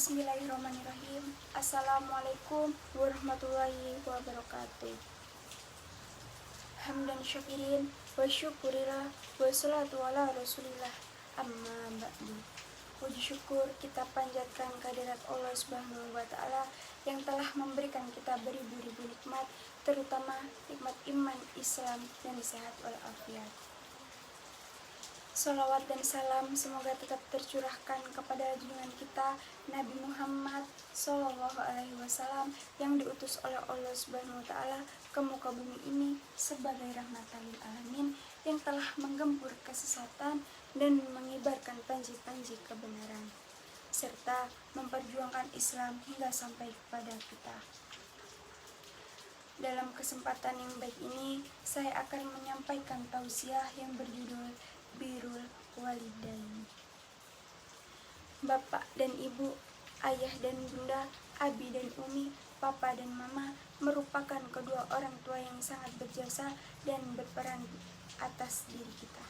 Bismillahirrahmanirrahim. Assalamualaikum warahmatullahi wabarakatuh. Hamdan syakirin wa syukurillah wa salatu ala rasulillah amma ba'du. Puji syukur kita panjatkan kehadirat Allah Subhanahu wa Ta'ala yang telah memberikan kita beribu-ribu nikmat, terutama nikmat iman, Islam, dan sehat walafiat. Salawat dan salam semoga tetap tercurahkan kepada junjungan kita Nabi Muhammad Sallallahu Alaihi Wasallam yang diutus oleh Allah Subhanahu Wa Taala ke muka bumi ini sebagai rahmatan lil alamin, yang telah menggempur kesesatan dan mengibarkan panji-panji kebenaran serta memperjuangkan Islam hingga sampai kepada kita. Dalam kesempatan yang baik ini, saya akan menyampaikan tausiah yang berjudul Birrul Walidain. Bapak dan ibu, ayah dan bunda, abi dan umi, papa dan mama merupakan kedua orang tua yang sangat berjasa dan berperan atas diri kita.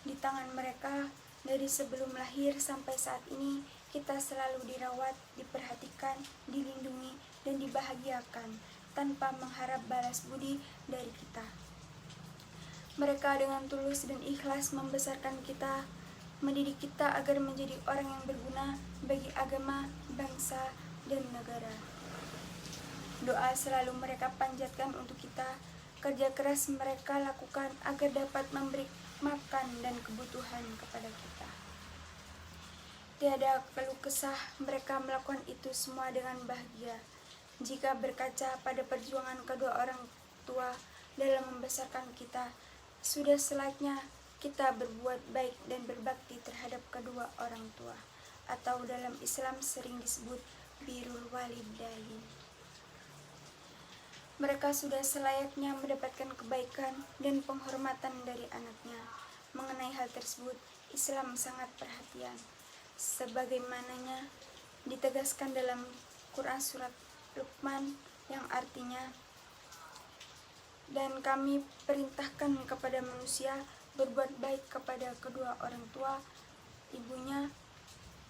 Di tangan mereka, dari sebelum lahir sampai saat ini, kita selalu dirawat, diperhatikan, dilindungi, dan dibahagiakan tanpa mengharap balas budi dari kita. Mereka dengan tulus dan ikhlas membesarkan kita, mendidik kita agar menjadi orang yang berguna bagi agama, bangsa, dan negara. Doa selalu mereka panjatkan untuk kita, kerja keras mereka lakukan agar dapat memberi makan dan kebutuhan kepada kita. Tiada keluh kesah, mereka melakukan itu semua dengan bahagia. Jika berkaca pada perjuangan kedua orang tua dalam membesarkan kita, sudah selayaknya kita berbuat baik dan berbakti terhadap kedua orang tua, atau dalam Islam sering disebut birrul walidain. Mereka sudah selayaknya mendapatkan kebaikan dan penghormatan dari anaknya. Mengenai hal tersebut, Islam sangat perhatian, sebagaimananya ditegaskan dalam Quran surat Luqman yang artinya, dan kami perintahkan kepada manusia berbuat baik kepada kedua orang tua. Ibunya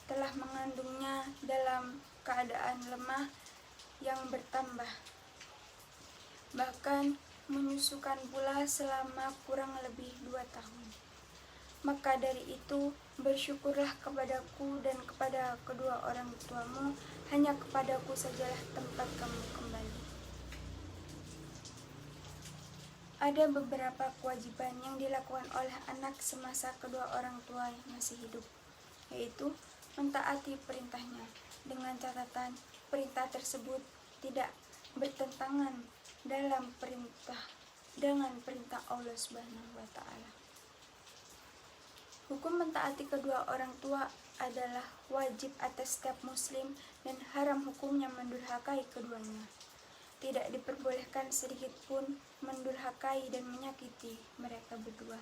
telah mengandungnya dalam keadaan lemah yang bertambah, bahkan menyusukan pula selama kurang lebih 2 tahun. Maka dari itu, bersyukurlah kepadaku dan kepada kedua orang tuamu, hanya kepadaku sajalah tempat kamu kembali. Ada beberapa kewajiban yang dilakukan oleh anak semasa kedua orang tua masih hidup, yaitu mentaati perintahnya, dengan catatan perintah tersebut tidak bertentangan dengan perintah Allah Subhanahu wa Ta'ala. Hukum mentaati kedua orang tua adalah wajib atas setiap muslim dan haram hukumnya mendurhakai keduanya. Tidak diperbolehkan sedikit pun mendurhakai dan menyakiti mereka berdua.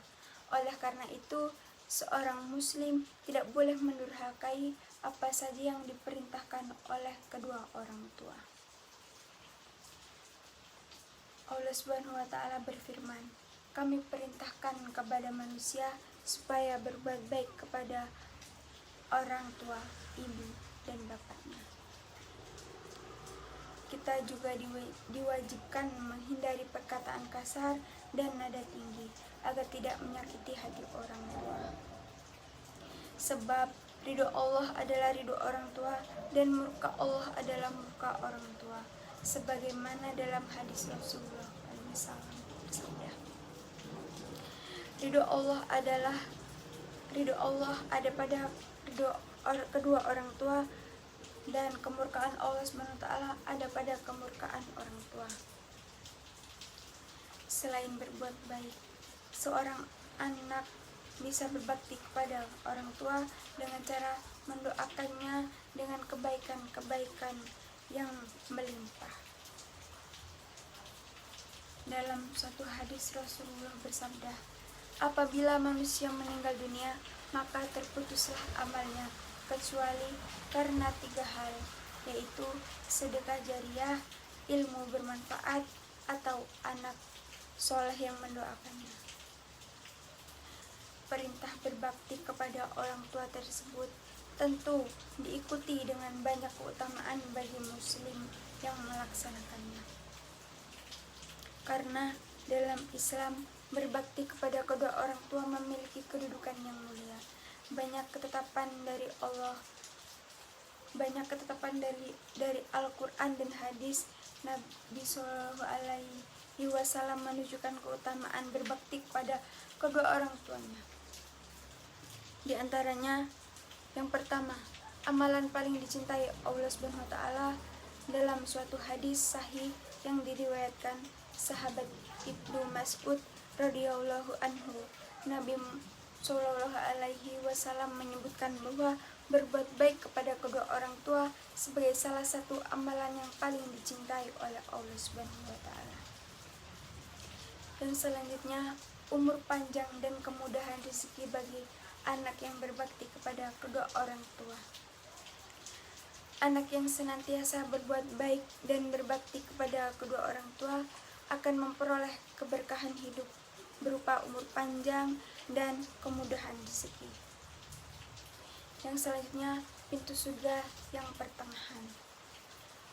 Oleh karena itu, seorang muslim tidak boleh mendurhakai apa saja yang diperintahkan oleh kedua orang tua. Allah Subhanahu wa Ta'ala berfirman, kami perintahkan kepada manusia supaya berbuat baik kepada orang tua, ibu, dan bapaknya. Kita juga diwajibkan menghindari perkataan kasar dan nada tinggi agar tidak menyakiti hati orang tua. Sebab ridho Allah adalah ridho orang tua dan murka Allah adalah murka orang tua. Sebagaimana dalam hadis Rasulullah SAW bersabda, ridho Allah ada pada ridho kedua orang tua, dan kemurkaan Allah SWT ada pada kemurkaan orang tua. Selain berbuat baik, seorang anak bisa berbakti kepada orang tua dengan cara mendoakannya dengan kebaikan-kebaikan yang melimpah. Dalam suatu hadis Rasulullah bersabda, apabila manusia meninggal dunia, maka terputuslah amalnya kecuali karena 3 hal, yaitu sedekah jariah, ilmu bermanfaat, atau anak soleh yang mendoakannya. Perintah berbakti kepada orang tua tersebut tentu diikuti dengan banyak keutamaan bagi muslim yang melaksanakannya. Karena dalam Islam, berbakti kepada kedua orang tua memiliki kedudukan yang mulia. Banyak ketetapan dari Al-Quran dan hadis Nabi Shallallahu Alaihi Wasallam menunjukkan keutamaan berbakti kepada kedua orang tuanya. Di antaranya, yang pertama, amalan paling dicintai Allah Subhanahu wa taala. Dalam suatu hadis sahih yang diriwayatkan sahabat Ibnu Mas'ud radhiyallahu anhu, Nabi Shallallahu Alaihi Wasallam menyebutkan bahwa berbuat baik kepada kedua orang tua sebagai salah satu amalan yang paling dicintai oleh Allah Subhanahu wa taala. Yang selanjutnya, umur panjang dan kemudahan rezeki bagi anak yang berbakti kepada kedua orang tua. Anak yang senantiasa berbuat baik dan berbakti kepada kedua orang tua akan memperoleh keberkahan hidup berupa umur panjang dan kemudahan rezeki. Yang selanjutnya, pintu surga yang pertengahan.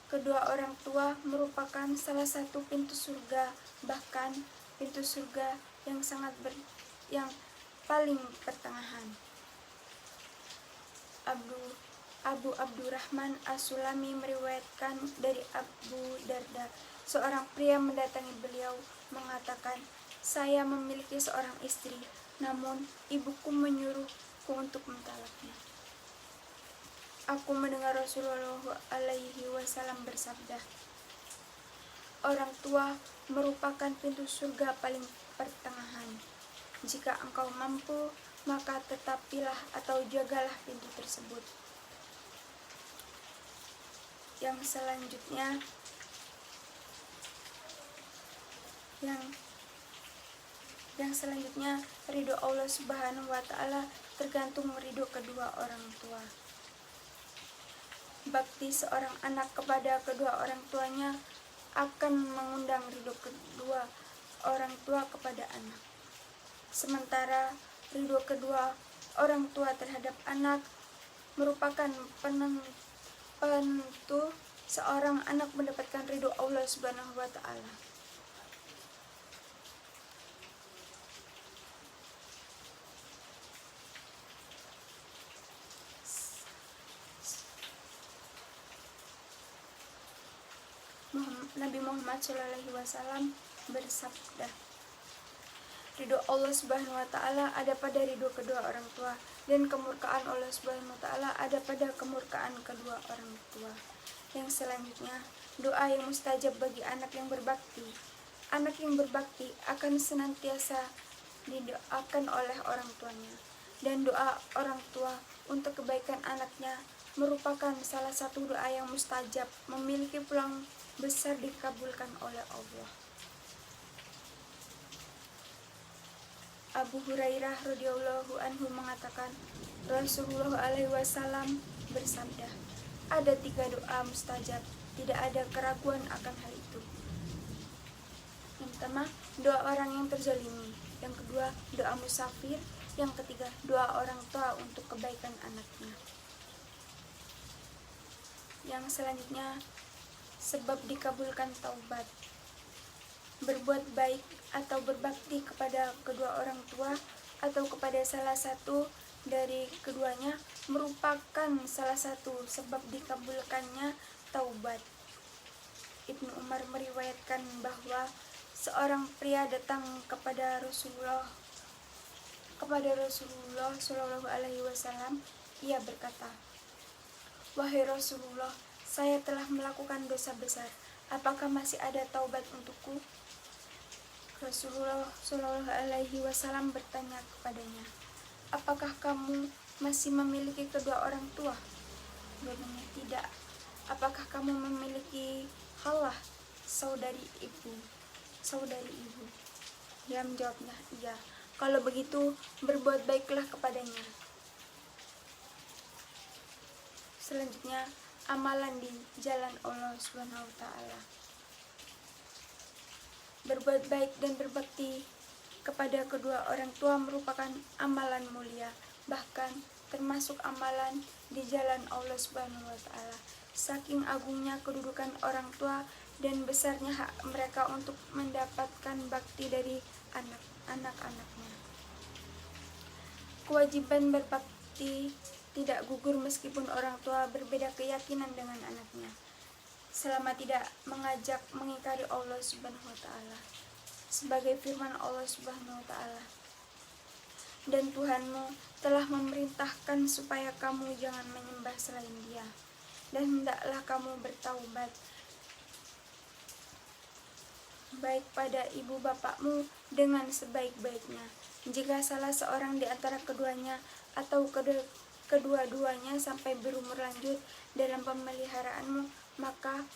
Kedua orang tua merupakan salah satu pintu surga, bahkan pintu surga yang paling pertengahan. Abu Abdurrahman As-Sulami meriwayatkan dari Abu Darda, seorang pria mendatangi beliau mengatakan, "Saya memiliki seorang istri, namun ibuku menyuruhku untuk mentalaknya." Aku mendengar Rasulullah Alaihi Wasallam bersabda, "Orang tua merupakan pintu surga paling pertengahan. Jika engkau mampu, maka tetapilah atau jagalah pintu tersebut." Yang selanjutnya, ridho Allah Subhanahu wa taala tergantung ridho kedua orang tua. Bakti seorang anak kepada kedua orang tuanya akan mengundang ridho kedua orang tua kepada anak. Sementara ridho kedua orang tua terhadap anak merupakan penentu seorang anak mendapatkan ridho Allah Subhanahu wa taala. Nabi Muhammad SAW bersabda, "Ridho Allah Subhanahu wa taala ada pada ridho kedua orang tua, dan kemurkaan Allah Subhanahu wa taala ada pada kemurkaan kedua orang tua." Yang selanjutnya, doa yang mustajab bagi anak yang berbakti. Anak yang berbakti akan senantiasa didoakan oleh orang tuanya, dan doa orang tua untuk kebaikan anaknya merupakan salah satu doa yang mustajab, memiliki peluang besar dikabulkan oleh Allah. Abu Hurairah radhiyallahu anhu mengatakan, Rasulullah alaihi wasallam bersabda, "Ada 3 doa mustajab, tidak ada keraguan akan hal itu. Yang pertama, doa orang yang terzalimi. Yang kedua, doa musafir. Yang ketiga, doa orang tua untuk kebaikan anaknya." Yang selanjutnya, sebab dikabulkan taubat. Berbuat baik atau berbakti kepada kedua orang tua atau kepada salah satu dari keduanya merupakan salah satu sebab dikabulkannya taubat. Ibnu Umar meriwayatkan bahwa seorang pria datang kepada Rasulullah Shallallahu Alaihi Wasallam. Ia berkata, "Wahai Rasulullah, saya telah melakukan dosa besar. Apakah masih ada taubat untukku?" Rasulullah Shallallahu Alaihi Wasallam bertanya kepadanya, "Apakah kamu masih memiliki kedua orang tua?" Jawabannya, "Tidak." "Apakah kamu memiliki khalah, saudari ibu?" Dia menjawabnya, "Iya." "Kalau begitu, berbuat baiklah kepadanya." Selanjutnya, amalan di jalan Allah Subhanahu wa taala. Berbuat baik dan berbakti kepada kedua orang tua merupakan amalan mulia, bahkan termasuk amalan di jalan Allah Subhanahu wa Ta'ala. Saking agungnya kedudukan orang tua dan besarnya hak mereka untuk mendapatkan bakti dari anak-anaknya. Kewajiban berbakti tidak gugur meskipun orang tua berbeda keyakinan dengan anaknya, selama tidak mengingkari Allah Subhanahu wa Ta'ala. Sebagai firman Allah Subhanahu wa Ta'ala, dan Tuhanmu telah memerintahkan supaya kamu jangan menyembah selain Dia, dan hendaklah kamu bertaubat baik pada ibu bapakmu dengan sebaik-baiknya. Jika salah seorang di antara keduanya atau kedua-duanya sampai berumur lanjut dalam pemeliharaanmu, maka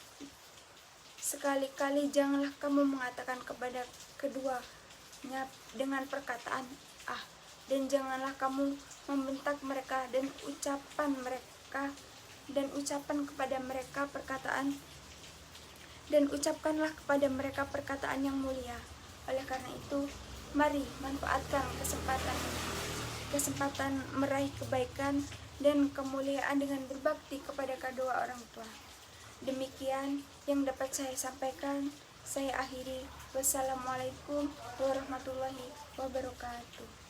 sekali-kali janganlah kamu mengatakan kepada keduanya dengan perkataan dan janganlah kamu membentak mereka dan ucapkanlah kepada mereka perkataan yang mulia. Oleh karena itu, mari manfaatkan kesempatan meraih kebaikan dan kemuliaan dengan berbakti kepada kedua orang tua. Demikian yang dapat saya sampaikan. Saya akhiri. Wassalamualaikum warahmatullahi wabarakatuh.